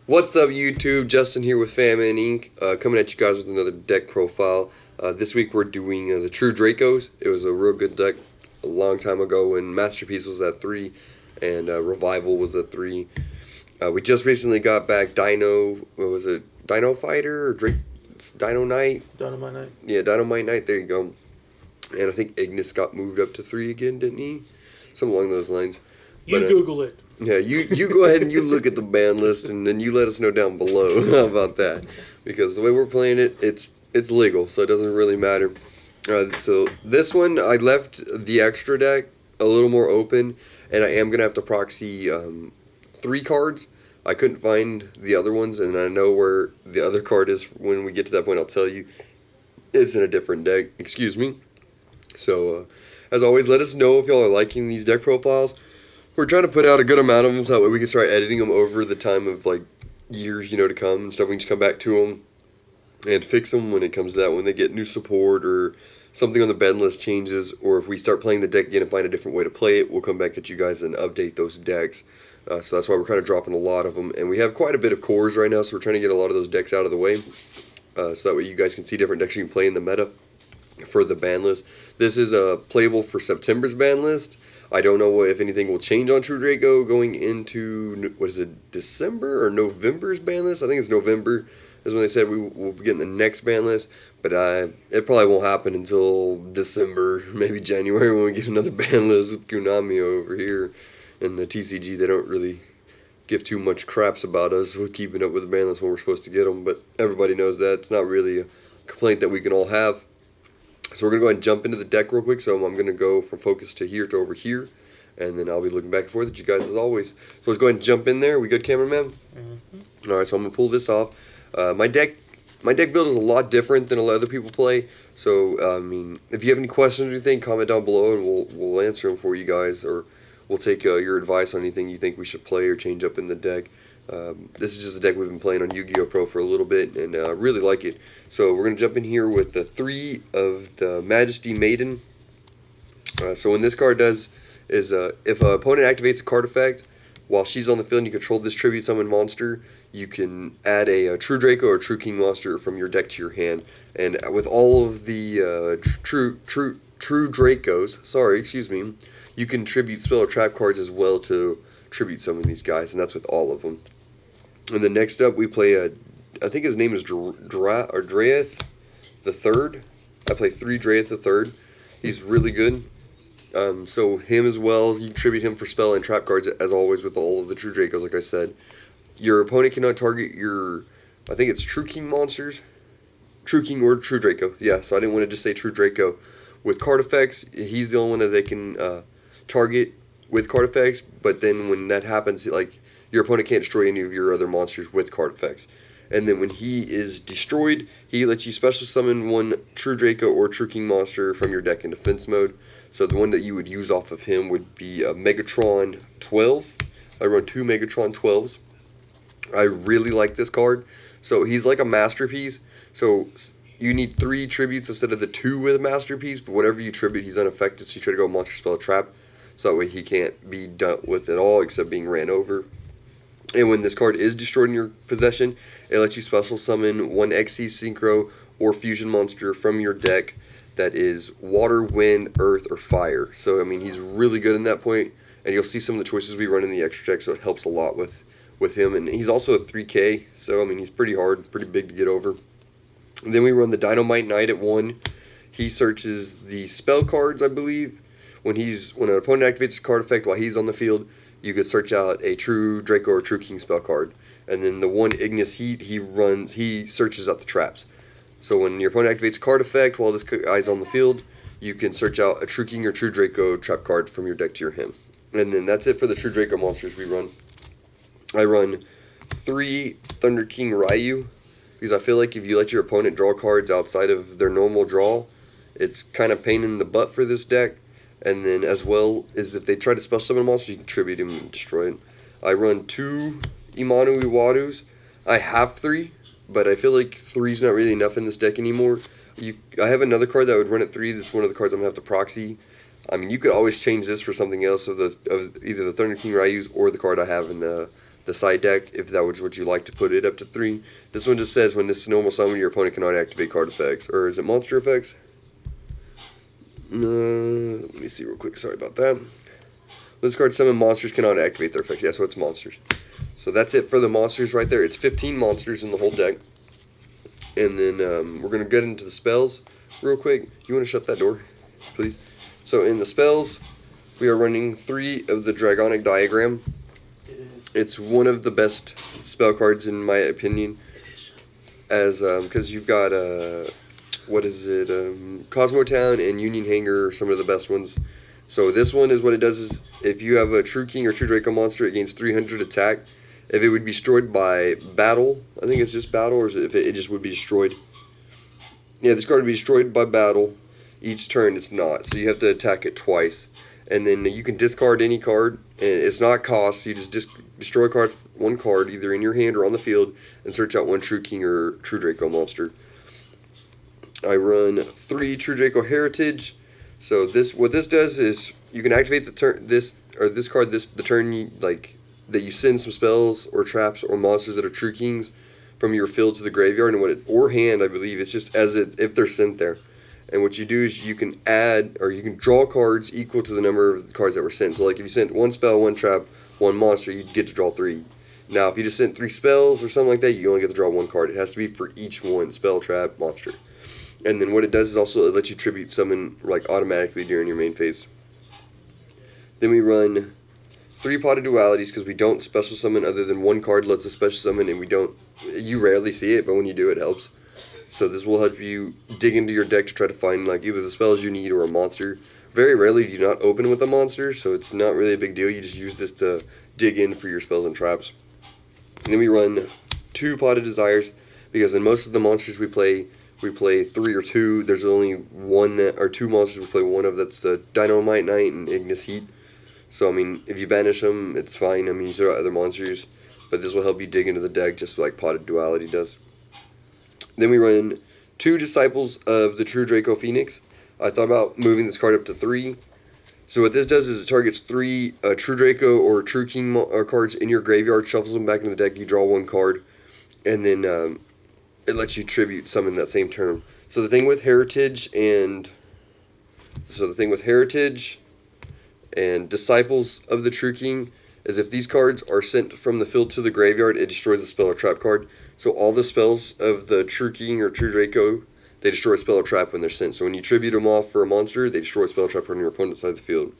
What's up, YouTube? Justin here with Famine Inc. Coming at you guys with another deck profile. This week we're doing the True Dracos. It was a real good deck a long time ago when Masterpiece was at 3 and Revival was at 3. We just recently got back Dino, what was it? Dino Fighter or Dino Knight? Dynamite Night. Yeah, Dynamite Knight, there you go. And I think Ignis got moved up to 3 again, didn't he? Something along those lines. You But, Google it. Yeah, you go ahead and you look at the ban list, and then you let us know down below. How about that? Because the way we're playing it, it's legal, so it doesn't really matter. So this one, I left the extra deck a little more open, and I am gonna have to proxy 3 cards. I couldn't find the other ones, and I know where the other card is. When we get to that point, I'll tell you. It's in a different deck. Excuse me. So, as always, let us know if y'all are liking these deck profiles. We're trying to put out a good amount of them so that way we can start editing them over the time of like years, to come and stuff. We can just come back to them and fix them when it comes to that, when they get new support or something on the ban list changes, or if we start playing the deck again and find a different way to play it, we'll come back at you guys and update those decks. So that's why we're kind of dropping a lot of them, and we have quite a bit of cores right now, so we're trying to get a lot of those decks out of the way, so that way you guys can see different decks you can play in the meta for the ban list. This is playable for September's ban list. I don't know if anything will change on True Draco going into, what is it, December or November's ban list? I think it's November is when they said we will be getting the next ban list. But it probably won't happen until December, maybe January, when we get another ban list with Konami over here. And the TCG, they don't really give too much craps about us with keeping up with the ban list when we're supposed to get them. But everybody knows that. It's not really a complaint that we can all have. So we're going to go ahead and jump into the deck real quick. So I'm going to go from focus to here to over here. And then I'll be looking back and forth at you guys as always. So let's go ahead and jump in there. We good, cameraman? Mm-hmm. Alright, so I'm going to pull this off. My deck build is a lot different than a lot of other people play. So, I mean, if you have any questions or anything, comment down below and we'll answer them for you guys. Or we'll take your advice on anything you think we should play or change up in the deck. This is just a deck we've been playing on Yu-Gi-Oh! Pro for a little bit, and I really like it. So we're going to jump in here with the 3 of the Majesty Maiden. So what this card does is if an opponent activates a card effect while she's on the field and you control this tribute summon monster, you can add a True Draco or True King monster from your deck to your hand. And with all of the True Dracos, sorry, excuse me, you can tribute spell or trap cards as well to tribute summon these guys, and that's with all of them. And then next up, we play I think his name is Draeth the Third. I play 3 Draeth the Third. He's really good. So him as well, you tribute him for spell and trap cards as always with all of the True Dracos, like I said. Your opponent cannot target your, I think it's True King monsters. True King or True Draco. Yeah, so I didn't want to just say True Draco. With card effects, he's the only one that they can target with card effects, but then when that happens, like, your opponent can't destroy any of your other monsters with card effects. And then when he is destroyed, he lets you special summon 1 True Draco or True King monster from your deck in defense mode. So the one that you would use off of him would be Megatron 12. I run 2 Megatron 12s. I really like this card. So he's like a masterpiece. So you need 3 tributes instead of the 2 with a masterpiece, but whatever you tribute, he's unaffected, so you try to go monster spell trap. So that way he can't be dealt with at all except being ran over. And when this card is destroyed in your possession, it lets you special summon 1 XC Synchro or Fusion monster from your deck that is water, wind, earth, or fire. So, I mean, he's really good in that point, and you'll see some of the choices we run in the extra deck, so it helps a lot with him. And he's also a 3K, so, I mean, he's pretty hard, pretty big to get over. And then we run the Dynamite Knight at 1. He searches the spell cards, I believe. When an opponent activates a card effect while he's on the field, you could search out a True Draco or True King spell card. And then the 1 Ignis Heat, he searches out the traps. So when your opponent activates a card effect while this guy's on the field, you can search out a True King or True Draco trap card from your deck to your hand. And then that's it for the True Draco monsters we run. I run 3 Thunder King Ryu, because I feel like if you let your opponent draw cards outside of their normal draw, it's kind of pain in the butt for this deck. And then as well as if they try to special summon a monster, you can tribute him and destroy him. I run 2 Imanu Iwadus. I have 3, but I feel like 3 is not really enough in this deck anymore. I have another card that would run at 3. That's one of the cards I'm going to have to proxy. I mean, you could always change this for something else of either the Thunder King Ryus or the card I have in the the side deck, if that was what you like to put it up to 3. This one just says when this is normal summon, your opponent cannot activate card effects. Or is it monster effects? Let me see real quick. Sorry about that. This card summon monsters cannot activate their effects. Yeah, so it's monsters. So that's it for the monsters right there. It's 15 monsters in the whole deck. And then we're going to get into the spells real quick. You want to shut that door, please? So in the spells, we are running 3 of the Dragonic Diagram. It's one of the best spell cards in my opinion, as because you've got what is it, Cosmo Town and Union Hangar are some of the best ones. So this one is what it does is if you have a True King or True Draco monster, it gains 300 attack. If it would be destroyed by battle, I think it's just battle, or is it if it just would be destroyed? Yeah, this card would be destroyed by battle. Each turn it's not, so you have to attack it twice. And then you can discard any card, and it's not cost. So you just destroy a card, one card, either in your hand or on the field, and search out one True King or True Draco monster. I run 3 True Draco Heritage. So what this does is you can activate the card the turn that you send some spells or traps or monsters that are True Kings from your field to the graveyard, and or hand, I believe. It's just if they're sent there. And what you do is you can add, or you can draw cards equal to the number of cards that were sent. So like if you sent 1 spell, 1 trap, 1 monster, you get to draw 3. Now if you just sent 3 spells or something like that, you only get to draw 1 card. It has to be for each one, spell, trap, monster. And then what it does is also it lets you tribute summon like automatically during your main phase. Then we run 3 Potted Dualities because we don't special summon other than 1 card lets us special summon, and you rarely see it, but when you do it helps. So this will help you dig into your deck to try to find like either the spells you need or a monster. Very rarely do you not open with a monster, so it's not really a big deal. You just use this to dig in for your spells and traps. And then we run 2 Potted Desires because in most of the monsters we play 3 or 2. There's only 1 or 2 monsters we play 1 of. That's the Dynamite Knight and Ignis Heat. So I mean, if you banish them, it's fine. I mean, you still got other monsters, but this will help you dig into the deck just like Potted Duality does. Then we run 2 Disciples of the True Draco Phoenix. I thought about moving this card up to 3. So what this does is it targets 3 True Draco or True King cards in your graveyard, shuffles them back into the deck, you draw 1 card, and then it lets you tribute summon that same turn. So the thing with Heritage and Disciples of the True King is if these cards are sent from the field to the graveyard, it destroys a spell or trap card. So all the spells of the True King or True Draco, they destroy a spell or trap when they're sent. So when you tribute them off for a monster, they destroy a spell or trap on your opponent's side of the field.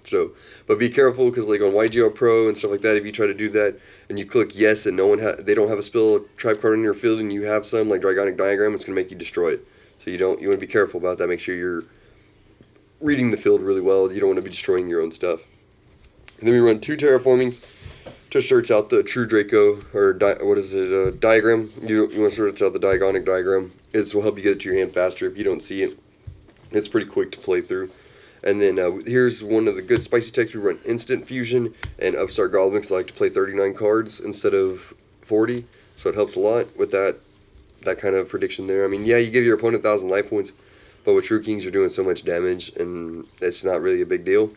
So, but be careful because like on YGO Pro and stuff like that, if you try to do that and you click yes and they don't have a spell or trap card in your field and you have some like Dragonic Diagram, it's gonna make you destroy it. So you want to be careful about that. Make sure you're reading the field really well. You don't want to be destroying your own stuff. And then we run 2 Terraformings to search out the True Draco, or diagram. You want to search out the Diagonic Diagram. This will help you get it to your hand faster if you don't see it. It's pretty quick to play through. And then here's one of the good spicy techs. We run Instant Fusion and Upstart Goblin because I like to play 39 cards instead of 40. So it helps a lot with that kind of prediction there. I mean, yeah, you give your opponent 1,000 life points, but with True Kings you're doing so much damage and it's not really a big deal.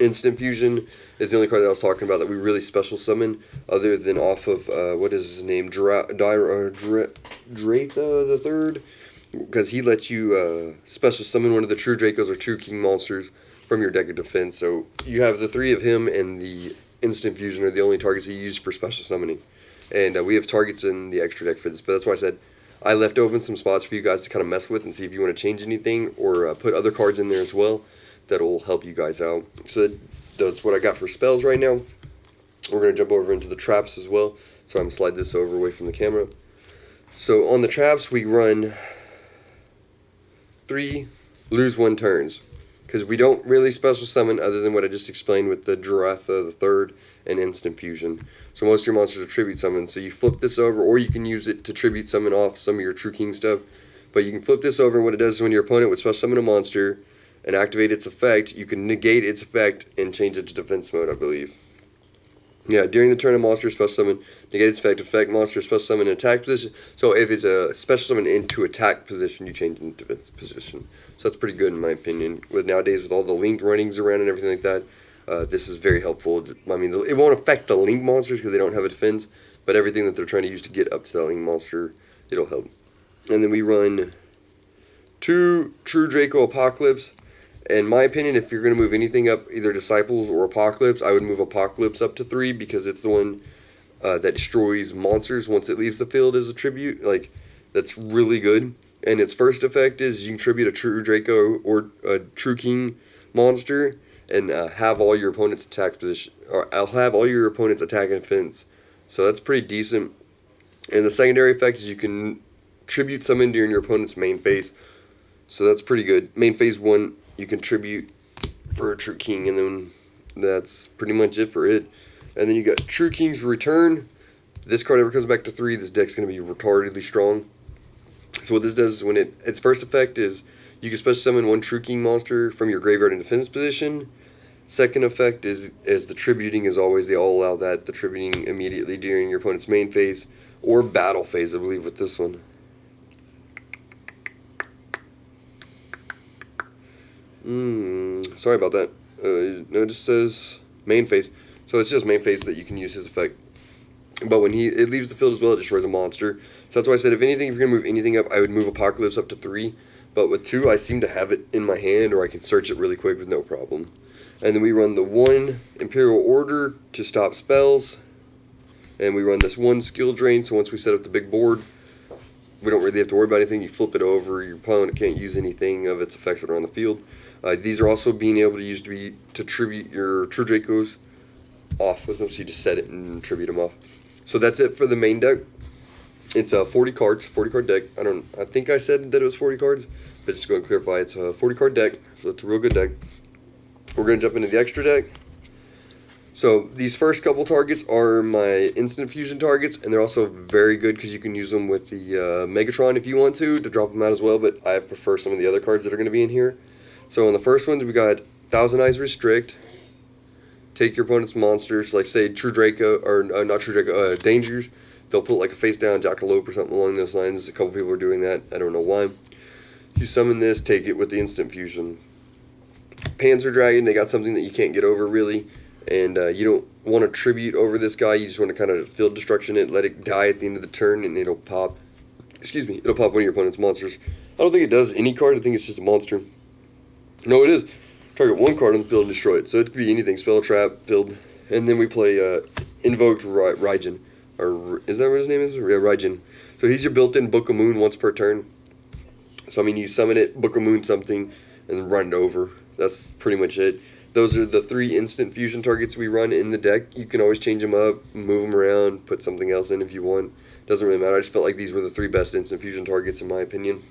Instant Fusion is the only card that I was talking about that we really special summon, other than off of, what is his name, Draco the Third, because he lets you special summon one of the True Dracos or True King monsters from your deck of defense. So you have the 3 of him, and the Instant Fusion are the only targets he used for special summoning. And we have targets in the extra deck for this, but that's why I said I left open some spots for you guys to kind of mess with and see if you want to change anything or put other cards in there as well. That'll help you guys out. So that's what I got for spells right now. We're going to jump over into the traps as well. So I'm going to slide this over away from the camera. So on the traps, we run 3 lose 1 turns. Because we don't really special summon other than what I just explained with the Duratha the Third and Instant Fusion. So most of your monsters are tribute summon. So you flip this over, or you can use it to tribute summon off some of your True King stuff. But you can flip this over, and what it does is when your opponent would special summon a monster and activate its effect, you can negate its effect and change it to defense mode, I believe. Yeah, during the turn of monster special summon, negate its effect monster special summon in attack position. So if it's a special summon into attack position, you change it into defense position. So that's pretty good in my opinion. With nowadays with all the linked runnings around and everything like that, This is very helpful. I mean, it won't affect the link monsters because they don't have a defense, but everything that they're trying to use to get up to that link monster, it'll help. And then we run 2 True Draco Apocalypse. In my opinion, if you're going to move anything up, either Disciples or Apocalypse, I would move Apocalypse up to 3 because it's the one that destroys monsters once it leaves the field as a tribute. Like, that's really good. And its first effect is you can tribute a True Draco or a True King monster and have all your opponent's attack position, or I'll have all your opponent's attack and defense. So that's pretty decent. And the secondary effect is you can tribute summon during your opponent's main phase. So that's pretty good. Main phase 1, you can tribute for a True King, and then that's pretty much it for it. And then you got True King's Return. This card ever comes back to 3, this deck's going to be retardedly strong. So what this does is when its first effect is you can special summon 1 True King monster from your graveyard in defense position. Second effect is the tributing is always, they all allow that, the tributing immediately during your opponent's main phase or battle phase, I believe, with this one. Sorry about that. No, it just says main phase. So it's just main phase that you can use his effect. But when it leaves the field as well, it destroys a monster. So that's why I said if anything, if you're going to move anything up, I would move Apocalypse up to 3. But with 2, I seem to have it in my hand, or I can search it really quick with no problem. And then we run the 1 Imperial Order to stop spells. And we run this 1 Skill Drain, so once we set up the big board, we don't really have to worry about anything. You flip it over, your opponent can't use anything of its effects that are on the field. These are also being able to use to tribute your True Dracos off with them, so you just set it and tribute them off. So that's it for the main deck. It's 40 cards, 40 card deck. I think I said that it was 40 cards, but just going to clarify, it's a 40 card deck, so it's a real good deck. We're going to jump into the extra deck. So these first couple targets are my instant fusion targets, and they're also very good because you can use them with the Megatron if you want to drop them out as well, but I prefer some of the other cards that are going to be in here. So on the first ones, we got Thousand Eyes Restrict. Take your opponent's monsters, like say True Draco, or not True Draco, Dangers. They'll put like a face down Jackalope or something along those lines. A couple people are doing that. I don't know why. You summon this, take it with the instant fusion. Panzer Dragon, they got something that you can't get over really. And you don't want to tribute over this guy. You just want to kind of field destruction it, let it die at the end of the turn, and it'll pop. Excuse me, it'll pop one of your opponent's monsters. I don't think it does any card. I think it's just a monster. No, it is. Target 1 card on the field and destroy it. So it could be anything. Spell, trap, field. And then we play Invoked Raijin. Or is that what his name is? Yeah, Raijin. So he's your built-in Book of Moon once per turn. So I mean, you summon it, Book of Moon something, and then run it over. That's pretty much it. Those are the 3 instant fusion targets we run in the deck. You can always change them up, move them around, put something else in if you want. Doesn't really matter. I just felt like these were the 3 best instant fusion targets in my opinion.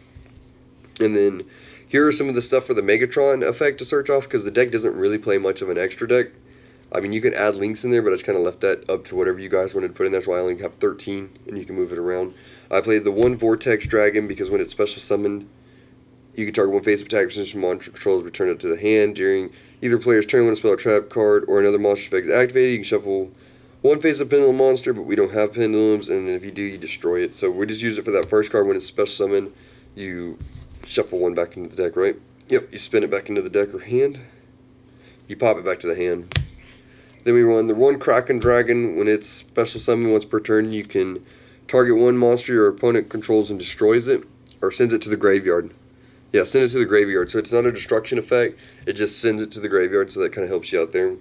And then here are some of the stuff for the Megatron effect to search off, because the deck doesn't really play much of an extra deck. I mean, you can add links in there, but I just kind of left that up to whatever you guys wanted to put in. That's why I only have 13, and you can move it around. I played the 1 Vortex Dragon because when it's special summoned, you can target 1 face of attack position monster controls, return it to the hand. During either player's turn when a spell or trap card or another monster effect is activated, you can shuffle 1 face of pendulum monster, but we don't have pendulums, and if you do, you destroy it. So we just use it for that first card when it's special summoned. You shuffle 1 back into the deck, right? Yep, you spin it back into the deck or hand. You pop it back to the hand. Then we run the 1 Kraken Dragon. When it's special summoned once per turn, you can target 1 monster your opponent controls and destroys it, or sends it to the graveyard. Yeah, send it to the graveyard. So it's not a destruction effect. It just sends it to the graveyard, so that kind of helps you out there.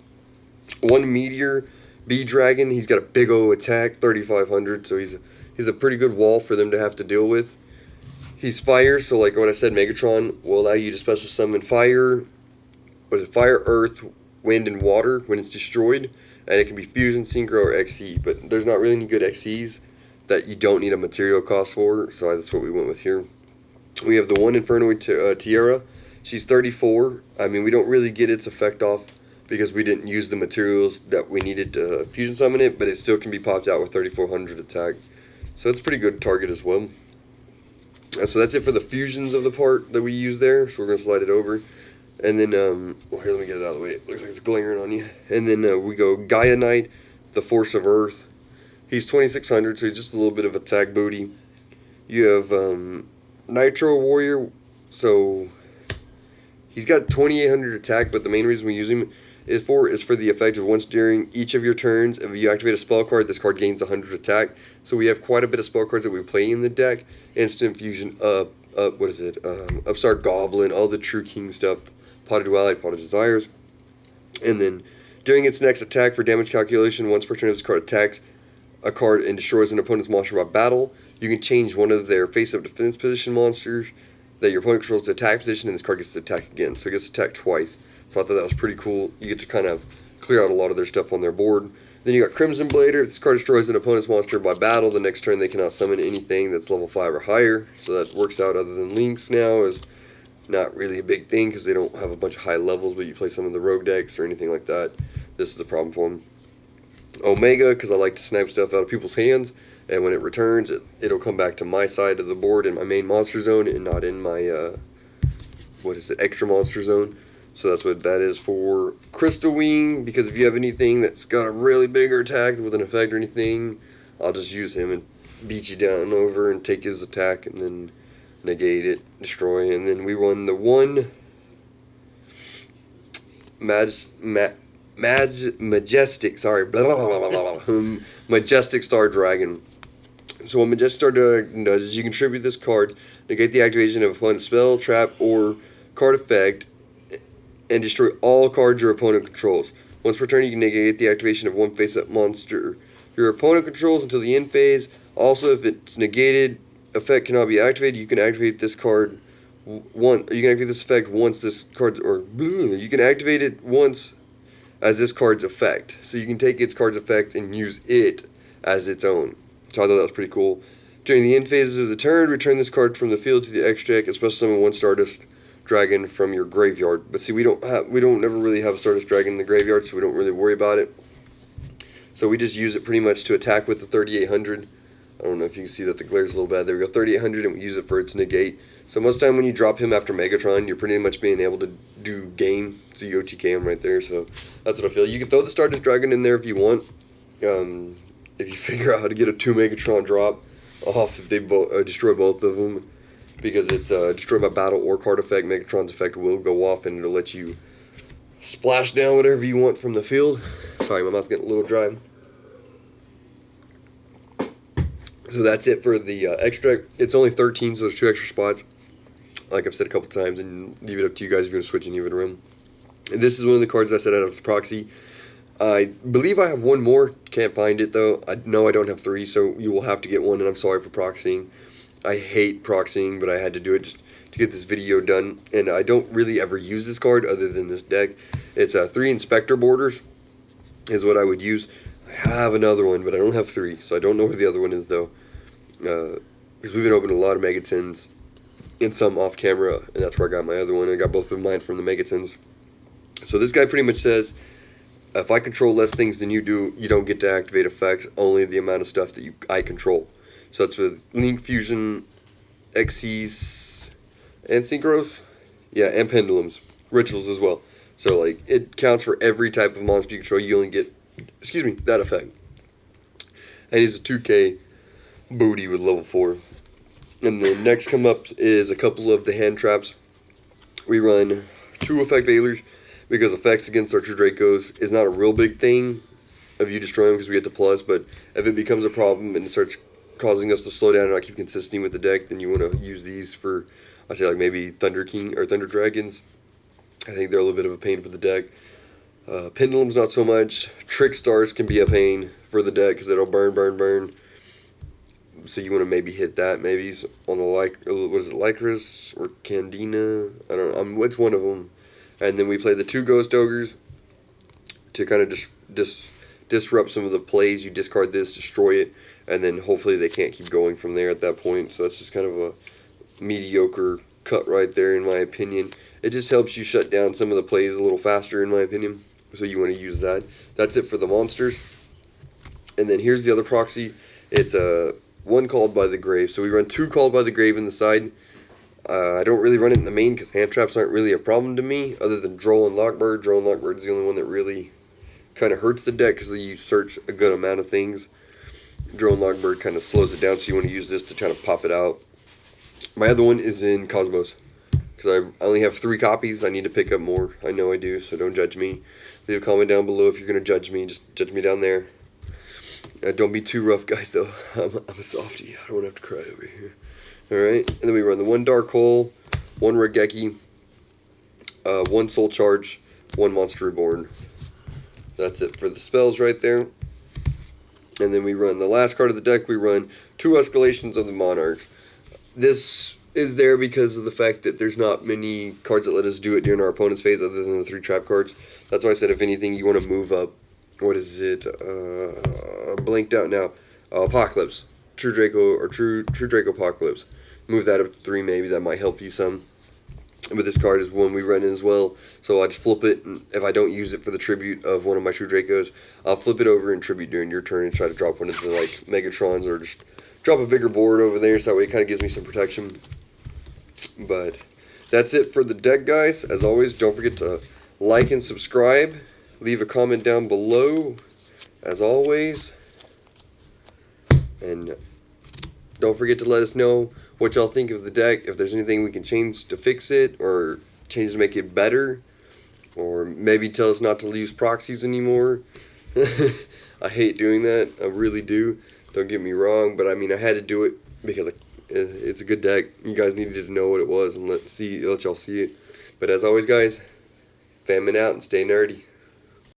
1 Meteor Bee Dragon. He's got a big old attack, 3,500. So he's a pretty good wall for them to have to deal with. He's fire, so like what I said, Megatron will allow you to special summon fire. What is it? Fire, earth, wind, and water when it's destroyed. And it can be fusion, synchro, or XE. But there's not really any good XEs that you don't need a material cost for. So that's what we went with here. We have the 1 Inferno Tiara. She's 34. I mean, we don't really get its effect off because we didn't use the materials that we needed to fusion summon it, but it still can be popped out with 3,400 attack. So it's a pretty good target as well. So that's it for the fusions of the part that we use there. So we're going to slide it over. And then, well, here, let me get it out of the way. It looks like it's glaring on you. And then we go Gaia Knight, the Force of Earth. He's 2,600, so he's just a little bit of attack booty. You have Nitro Warrior. So he's got 2,800 attack, but the main reason we use him is for the effect of once during each of your turns, if you activate a spell card, this card gains 100 attack. So we have quite a bit of spell cards that we play in the deck. Instant Fusion, what is it? Upstart Goblin, all the True King stuff, Pot of Duality, Pot of Desires. And then during its next attack for damage calculation, once per turn this card attacks a card and destroys an opponent's monster by battle, you can change one of their face-up defense position monsters that your opponent controls to attack position, and this card gets to attack again. So it gets attacked twice. So I thought that was pretty cool. You get to kind of clear out a lot of their stuff on their board. Then you got Crimson Blader. This card destroys an opponent's monster by battle. The next turn they cannot summon anything that's level 5 or higher. So that works out other than Lynx now is not really a big thing because they don't have a bunch of high levels, but you play some of the rogue decks or anything like that, this is a problem for them. Omega, because I like to snipe stuff out of people's hands, and when it returns, it'll come back to my side of the board in my main monster zone and not in my, extra monster zone. So that's what that is for. Crystal Wing, because if you have anything that's got a really bigger attack with an effect or anything, I'll just use him and beat you down over and take his attack and then negate it, destroy, and then we run the one Majestic Star Dragon. So what Majestic Star Dragon does is you contribute this card, negate the activation of opponent's spell, trap, or card effect, and destroy all cards your opponent controls. Once per turn, you can negate the activation of one face-up monster your opponent controls until the end phase. Also, if it's negated, effect cannot be activated. You can activate this card You can activate this effect once this card's, you can activate it once as this card's effect. So you can take its card's effect and use it as its own. So I thought that was pretty cool. During the end phases of the turn, return this card from the field to the extra deck, especially summon one Stardust Dragon from your graveyard. But see, we don't never really have a Stardust Dragon in the graveyard, so we don't really worry about it. So we just use it pretty much to attack with the 3800. I don't know if you can see that the glare's a little bad. There we go, 3800, and we use it for its negate. So most of the time when you drop him after Megatron, you're pretty much being able to do game. So you OTK him right there. So that's what I feel. You can throw the Stardust Dragon in there if you want. If you figure out how to get a 2 Megatron drop off, if they destroy both of them. Because it's destroy by battle or card effect. Megatron's effect will go off and it'll let you splash down whatever you want from the field. Sorry, my mouth's getting a little dry. So that's it for the extra. It's only 13, so there's 2 extra spots. Like I've said a couple times, and leave it up to you guys if you're going to switch any of it around. And this is one of the cards I set out of proxy. I believe I have one more. Can't find it, though. No, I don't have 3, so you will have to get one, and I'm sorry for proxying. I hate proxying, but I had to do it just to get this video done. And I don't really ever use this card other than this deck. It's 3 Inspector Borders is what I would use. I have another one, but I don't have 3, so I don't know where the other one is, though. Because we've been opening a lot of Megatons and some off camera, and that's where I got my other one. I got both of mine from the Megatons. So this guy pretty much says, if I control less things than you do, you don't get to activate effects, only the amount of stuff that I control. So that's with Link Fusion, Xyz, and Synchros. Yeah, and Pendulums. Rituals as well. So, like, it counts for every type of monster you control. You only get, that effect. And he's a 2K booty with level 4. And the next come up is a couple of the hand traps. We run 2 effect Veilers because effects against Archer Dracos is not a real big thing of you destroying them because we get to plus, but if it becomes a problem and it starts causing us to slow down and not keep consistency with the deck, then you want to use these for, I say, like maybe Thunder King or Thunder Dragons. I think they're a little bit of a pain for the deck. Pendulums not so much. Trick Stars can be a pain for the deck because it'll burn. So you want to maybe hit that maybe on the Lycris or Candina? I don't know. It's one of them. And then we play the 2 Ghost Ogres to kind of disrupt some of the plays. You discard this, destroy it, and then hopefully they can't keep going from there at that point. So that's just kind of a mediocre cut right there in my opinion. It just helps you shut down some of the plays a little faster in my opinion. So you want to use that. That's it for the monsters. And then here's the other proxy. It's a 1 Called by the Grave. So we run 2 Called by the Grave in the side. I don't really run it in the main because hand traps aren't really a problem to me other than Droll and Lockbird. Droll and Lockbird is the only one that really kind of hurts the deck because you search a good amount of things. Droll and Lockbird kind of slows it down, so you want to use this to try to pop it out. My other one is in Cosmos. because I only have 3 copies. I need to pick up more. I know I do, so don't judge me. Leave a comment down below if you're gonna judge me. Just judge me down there. Don't be too rough, guys. Though I'm a softie. I don't want to have to cry over here. All right, and then we run the 1 Dark Hole, 1 Regeki, 1 Soul Charge, 1 Monster Reborn. That's it for the spells right there. And then we run the last card of the deck. We run 2 Escalations of the Monarchs. This is there because of the fact that there's not many cards that let us do it during our opponent's phase other than the 3 trap cards. That's why I said if anything you want to move up. What is it? Blanked out now. Apocalypse. True Draco or True Draco Apocalypse. Move that up to 3 maybe. That might help you some. But this card is one we run in as well, so I just flip it, and if I don't use it for the tribute of one of my True Dracos, I'll flip it over and tribute during your turn and try to drop one of the like Megatrons or just drop a bigger board over there, so that way it kind of gives me some protection. But that's it for the deck, guys. As always, don't forget to like and subscribe. Leave a comment down below, as always. And don't forget to let us know what y'all think of the deck, if there's anything we can change to fix it, or change to make it better, or maybe tell us not to use proxies anymore. I hate doing that, I really do. Don't get me wrong, but I mean I had to do it because it's a good deck. You guys needed to know what it was and let y'all see it. But as always, guys, famine out and stay nerdy.